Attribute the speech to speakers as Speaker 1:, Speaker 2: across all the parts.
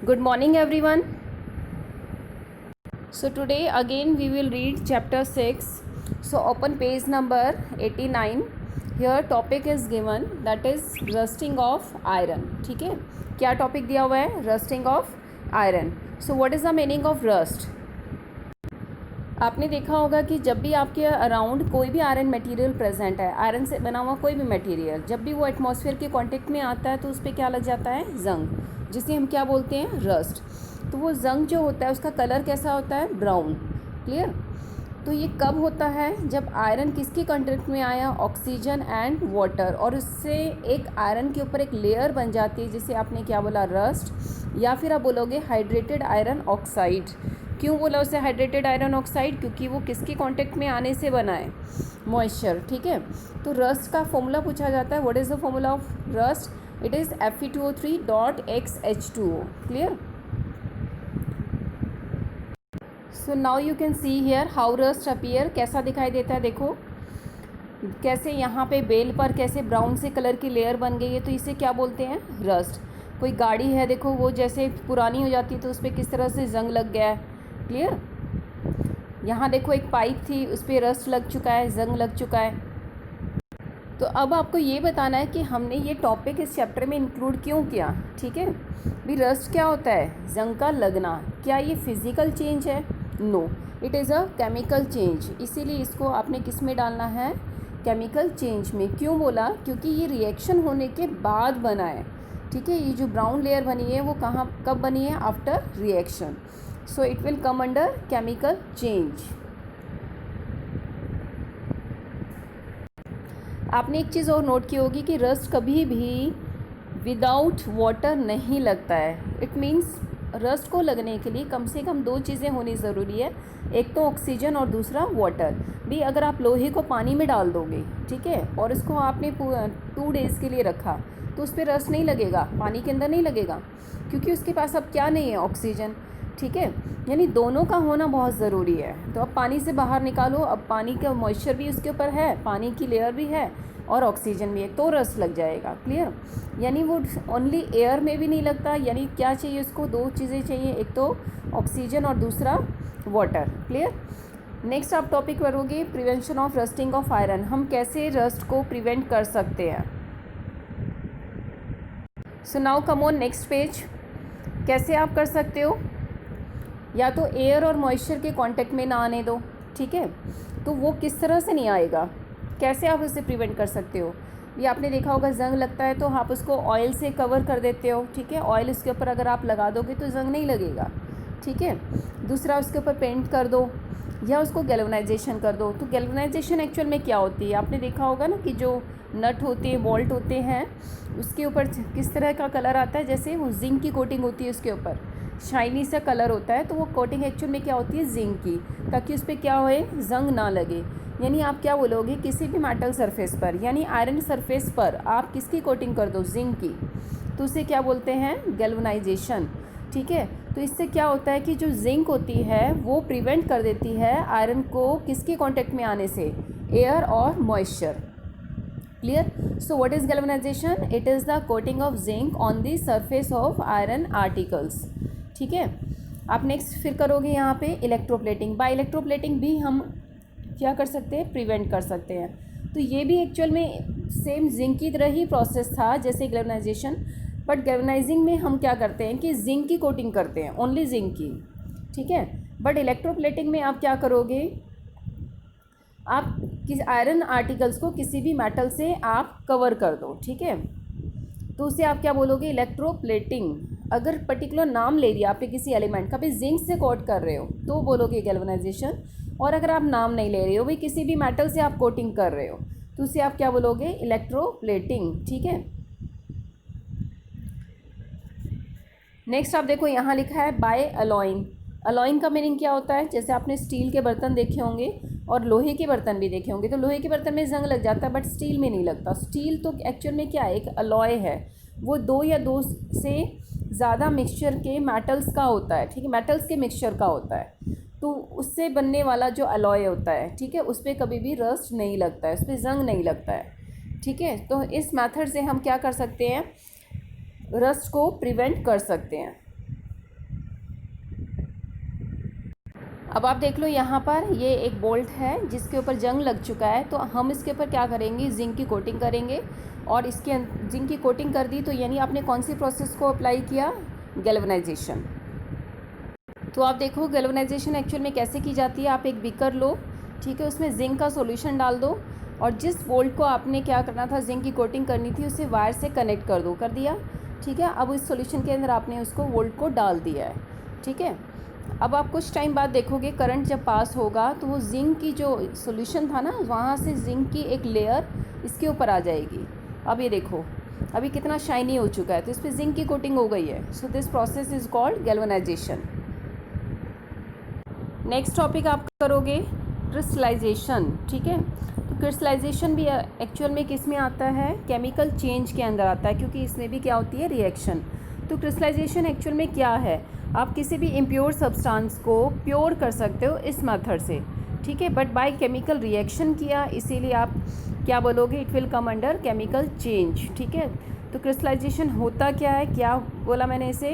Speaker 1: Good morning everyone. So today again we will read chapter 6. So open page number 89. Here topic is given, that is rusting of iron. ठीक है, क्या topic दिया हुआ है? Rusting of iron. So what is the meaning of rust? आपने देखा होगा कि जब भी आपके अराउंड कोई भी आयरन मटेरियल प्रेजेंट है, आयरन से बना हुआ कोई भी मटेरियल, जब भी वो एटमॉस्फेयर के कांटेक्ट में आता है तो उस पर क्या लग जाता है? जंग, जिसे हम क्या बोलते हैं? रस्ट. तो वो जंग जो होता है उसका कलर कैसा होता है? ब्राउन. क्लियर? तो ये कब होता है? जब आयरन किसके कांटेक्ट में आया? ऑक्सीजन एंड वाटर, और उससे एक आयरन के ऊपर एक लेयर बन जाती है जिसे आपने क्या बोला? रस्ट, या फिर आप बोलोगे हाइड्रेटेड आयरन ऑक्साइड. क्यों बोला उसे हाइड्रेटेड आयरन ऑक्साइड? क्योंकि वो किसके कांटेक्ट में आने से बना है? मॉइस्चर. ठीक है, तो रस्ट का फॉर्मूला पूछा जाता है. What is the formula of rust? It is Fe2O3.XH2O. Clear? So now you can see here how rust appear. कैसा दिखाई देता है? देखो कैसे यहाँ पे बेल पर कैसे ब्राउन से कलर की लेयर बन गई है, तो इसे क्या बोलते हैं? रस्ट. कोई गाड़ी है, देखो वो जैसे पुरानी हो जाती है तो उस पर किस तरह से जंग लग गया है. क्लियर? यहाँ देखो एक पाइप थी, उस पर रस्ट लग चुका है, जंग लग चुका है. तो अब आपको ये बताना है कि हमने ये टॉपिक इस चैप्टर में इंक्लूड क्यों किया. ठीक है, भी रस्ट क्या होता है? जंग का लगना. क्या ये फिज़िकल चेंज है? No, it is a chemical change. इसीलिए इसको आपने किस में डालना है? केमिकल चेंज में. क्यों बोला? क्योंकि ये रिएक्शन होने के बाद बना है. ठीक है, ये जो ब्राउन लेयर बनी है वो कहाँ कब बनी है? After reaction. So it will come under chemical change. आपने एक चीज़ और नोट की होगी कि रस्ट कभी भी विदाउट वाटर नहीं लगता है. इट मीन्स रस्ट को लगने के लिए कम से कम दो चीज़ें होनी ज़रूरी है. एक तो ऑक्सीजन और दूसरा वाटर. भी अगर आप लोहे को पानी में डाल दोगे, ठीक है, और इसको आपने 2 डेज़ के लिए रखा, तो उस पर रस्ट नहीं लगेगा, पानी के अंदर नहीं लगेगा, क्योंकि उसके पास अब क्या नहीं है? ऑक्सीजन. ठीक है, यानी दोनों का होना बहुत ज़रूरी है. तो अब पानी से बाहर निकालो, अब पानी का मॉइस्चर भी उसके ऊपर है, पानी की लेयर भी है और ऑक्सीजन भी है, तो रस्ट लग जाएगा. क्लियर? यानी वो ओनली एयर में भी नहीं लगता. यानी क्या चाहिए उसको? दो चीज़ें चाहिए, एक तो ऑक्सीजन और दूसरा वाटर. क्लियर? नेक्स्ट आप टॉपिक करोगे prevention of rusting of iron. हम कैसे रस्ट को प्रिवेंट कर सकते हैं. So now come on next page. कैसे आप कर सकते हो? या तो एयर और मॉइस्चर के कांटेक्ट में ना आने दो. ठीक है, तो वो किस तरह से नहीं आएगा? कैसे आप उससे प्रिवेंट कर सकते हो? ये आपने देखा होगा, जंग लगता है तो आप उसको ऑयल से कवर कर देते हो. ठीक है, ऑयल उसके ऊपर अगर आप लगा दोगे तो जंग नहीं लगेगा. ठीक है, दूसरा उसके ऊपर पेंट कर दो या उसको गैल्वेनाइजेशन कर दो. तो गैल्वेनाइजेशन एक्चुअल में क्या होती है? आपने देखा होगा ना कि जो नट होते हैं, बोल्ट होते हैं, उसके ऊपर किस तरह का कलर आता है? जैसे वो जिंक की कोटिंग होती है, उसके ऊपर शाइनी सा कलर होता है. तो वो कोटिंग एक्चुअल में क्या होती है? जिंक की, ताकि उस पर क्या होए? जंग ना लगे. यानी आप क्या बोलोगे? किसी भी मेटल सरफेस पर, यानी आयरन सरफेस पर आप किसकी कोटिंग कर दो? जिंक की, तो उसे क्या बोलते हैं? गैल्वेनाइजेशन. ठीक है, तो इससे क्या होता है कि जो जिंक होती है वो प्रिवेंट कर देती है आयरन को किसके कांटेक्ट में आने से? एयर और moisture. Clear? So what is galvanisation? It is the coating of zinc on the surface of iron articles. ठीक है, आप नेक्स्ट फिर करोगे यहाँ पे इलेक्ट्रोप्लेटिंग. बाय इलेक्ट्रोप्लेटिंग भी हम क्या कर सकते हैं? प्रिवेंट कर सकते हैं. तो ये भी एक्चुअल में सेम जिंक की तरह ही प्रोसेस था जैसे गैल्वेनाइजेशन, बट गैल्वेनाइजिंग में हम क्या करते हैं कि जिंक की कोटिंग करते हैं, ओनली जिंक की. ठीक है, बट इलेक्ट्रोप्लेटिंग में आप क्या करोगे? आप किस आयरन आर्टिकल्स को किसी भी मेटल से आप कवर कर दो. ठीक है, तो उसे आप क्या बोलोगे? इलेक्ट्रोप्लेटिंग. अगर पर्टिकुलर नाम ले लिया आपने किसी एलिमेंट का, भी जिंक से कोट कर रहे हो, तो बोलोगे गैल्वेनाइजेशन. और अगर आप नाम नहीं ले रहे हो, भी किसी भी मेटल से आप कोटिंग कर रहे हो, तो उसे आप क्या बोलोगे? इलेक्ट्रोप्लेटिंग. ठीक है, नेक्स्ट आप देखो यहाँ लिखा है बाय अलॉइंग. अलॉइंग का मीनिंग क्या होता है? जैसे आपने स्टील के बर्तन देखे होंगे और लोहे के बर्तन भी देखे होंगे, तो लोहे के बर्तन में जंग लग जाता है बट स्टील में नहीं लगता. स्टील तो एक्चुअल में क्या है? एक अलॉय है. वो दो या दो से ज़्यादा मिक्सचर के मेटल्स का होता है. ठीक है, मेटल्स के मिक्सचर का होता है. तो उससे बनने वाला जो अलॉय होता है, ठीक है, उस पर कभी भी रस्ट नहीं लगता है, उस पर जंग नहीं लगता है. ठीक है, तो इस मेथड से हम क्या कर सकते हैं? रस्ट को प्रिवेंट कर सकते हैं. अब आप देख लो यहाँ पर ये एक बोल्ट है जिसके ऊपर जंग लग चुका है, तो हम इसके ऊपर क्या करेंगे, जिंक की कोटिंग करेंगे। और इसके जिंक की कोटिंग कर दी तो यानी आपने कौन सी प्रोसेस को अप्लाई किया, गैल्वेनाइजेशन। तो आप देखो गैल्वेनाइजेशन एक्चुअल में कैसे की जाती है। आप एक बीकर लो, ठीक है, उसमें जिंक का सॉल्यूशन डाल दो और जिस बोल्ट को आपने क्या करना था, जिंक की कोटिंग करनी थी, उसे वायर से कनेक्ट कर दो, कर दिया, ठीक है। अब इस सॉल्यूशन के अंदर आपने उसको वोल्ट को डाल दिया है, ठीक है। अब आप कुछ टाइम बाद देखोगे करंट जब पास होगा तो वो जिंक की जो सॉल्यूशन था ना, वहाँ से जिंक की एक लेयर इसके ऊपर आ जाएगी। अब ये देखो अभी कितना शाइनी हो चुका है, तो इस पर जिंक की कोटिंग हो गई है। So this process is called galvanisation. Next topic आप करोगे क्रिस्टलाइजेशन, ठीक है। तो क्रिस्टलाइजेशन भी एक्चुअल में किस में आता है, केमिकल चेंज के अंदर आता है, क्योंकि इसमें भी क्या होती है, रिएक्शन। तो क्रिस्टलाइजेशन एक्चुअल में क्या है, आप किसी भी इम्प्योर सब्सटेंस को प्योर कर सकते हो इस मेथड से, ठीक है, बट बाय केमिकल रिएक्शन किया, इसीलिए आप क्या बोलोगे, it will come under chemical change, ठीक है। तो क्रिस्टलाइजेशन होता क्या है, क्या बोला मैंने इसे,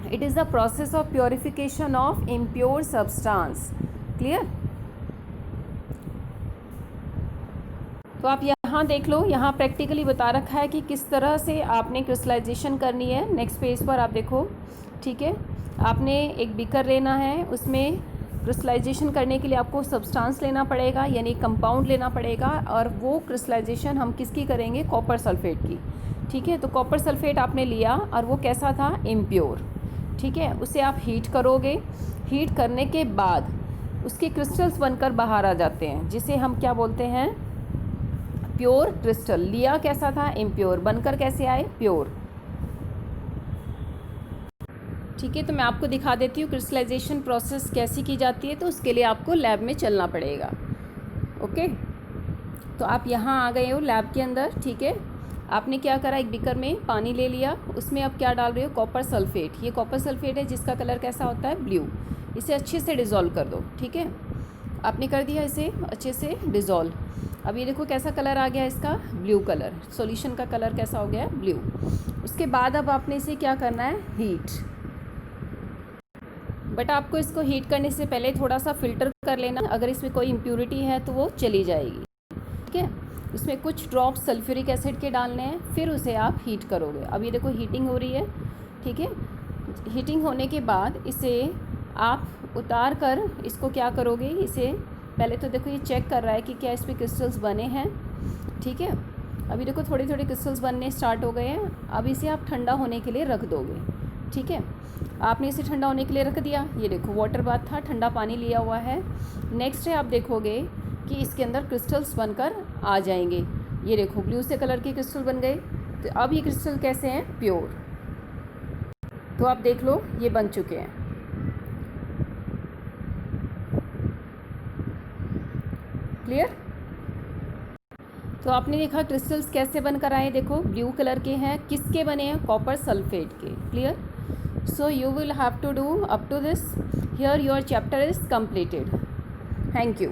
Speaker 1: it is the process of purification of impure substance, clear. तो आप यहाँ देख लो, यहाँ प्रैक्टिकली बता रखा है कि किस तरह से आपने क्रिस्टलाइजेशन करनी है। नेक्स्ट पेज पर आप देखो, ठीक है, आपने एक बीकर लेना है, उसमें क्रिस्टलाइजेशन करने के लिए आपको सब्सटेंस लेना पड़ेगा, यानी कंपाउंड लेना पड़ेगा, और वो क्रिस्टलाइजेशन हम किसकी करेंगे, कॉपर सल्फेट की, ठीक है। तो कॉपर सल्फेट आपने लिया और वो कैसा था, इम्प्योर, ठीक है। उसे आप हीट करोगे, हीट करने के बाद उसके क्रिस्टल्स बनकर बाहर आ जाते हैं, जिसे हम क्या बोलते हैं, प्योर क्रिस्टल। लिया कैसा था, इम्प्योर, बनकर कैसे आए, प्योर, ठीक है। तो मैं आपको दिखा देती हूँ क्रिस्टलाइजेशन प्रोसेस कैसी की जाती है, तो उसके लिए आपको लैब में चलना पड़ेगा, ओके। तो आप यहाँ आ गए हो लैब के अंदर, ठीक है। आपने क्या करा, एक बीकर में पानी ले लिया, उसमें आप क्या डाल रहे हो, कॉपर सल्फेट। ये कॉपर सल्फेट है जिसका कलर कैसा होता है, ब्लू। इसे अच्छे से डिज़ोल्व कर दो, ठीक है। आपने कर दिया इसे अच्छे से डिज़ोल्व। अब ये देखो कैसा कलर आ गया इसका, ब्लू कलर, सॉल्यूशन का कलर कैसा हो गया, ब्लू। उसके बाद अब आपने इसे क्या करना है, हीट। बट आपको इसको हीट करने से पहले थोड़ा सा फ़िल्टर कर लेना, अगर इसमें कोई इम्प्योरिटी है तो वो चली जाएगी, ठीक है। उसमें कुछ ड्रॉप्स सल्फ्यूरिक एसिड के डालने हैं, फिर उसे आप हीट करोगे। अब ये देखो हीटिंग हो रही है, ठीक है। हीटिंग होने के बाद इसे आप उतार कर इसको क्या करोगे, इसे पहले तो देखो ये चेक कर रहा है कि क्या इस पर क्रिस्टल्स बने हैं, ठीक है। अभी देखो थोड़े थोड़े क्रिस्टल्स बनने स्टार्ट हो गए हैं। अब इसे आप ठंडा होने के लिए रख दोगे, ठीक है। आपने इसे ठंडा होने के लिए रख दिया, ये देखो वाटर बाथ था, ठंडा पानी लिया हुआ है। नेक्स्ट है आप देखोगे कि इसके अंदर क्रिस्टल्स बनकर आ जाएंगे। ये देखो ब्लू से कलर के क्रिस्टल बन गए। तो अब ये क्रिस्टल कैसे हैं, प्योर। तो आप देख लो ये बन चुके हैं, क्लियर। तो आपने देखा क्रिस्टल्स कैसे बनकर आए, देखो ब्लू कलर के हैं, किसके बने हैं, कॉपर सल्फेट के, clear. So you will have to do up to this, here your chapter is completed. Thank you.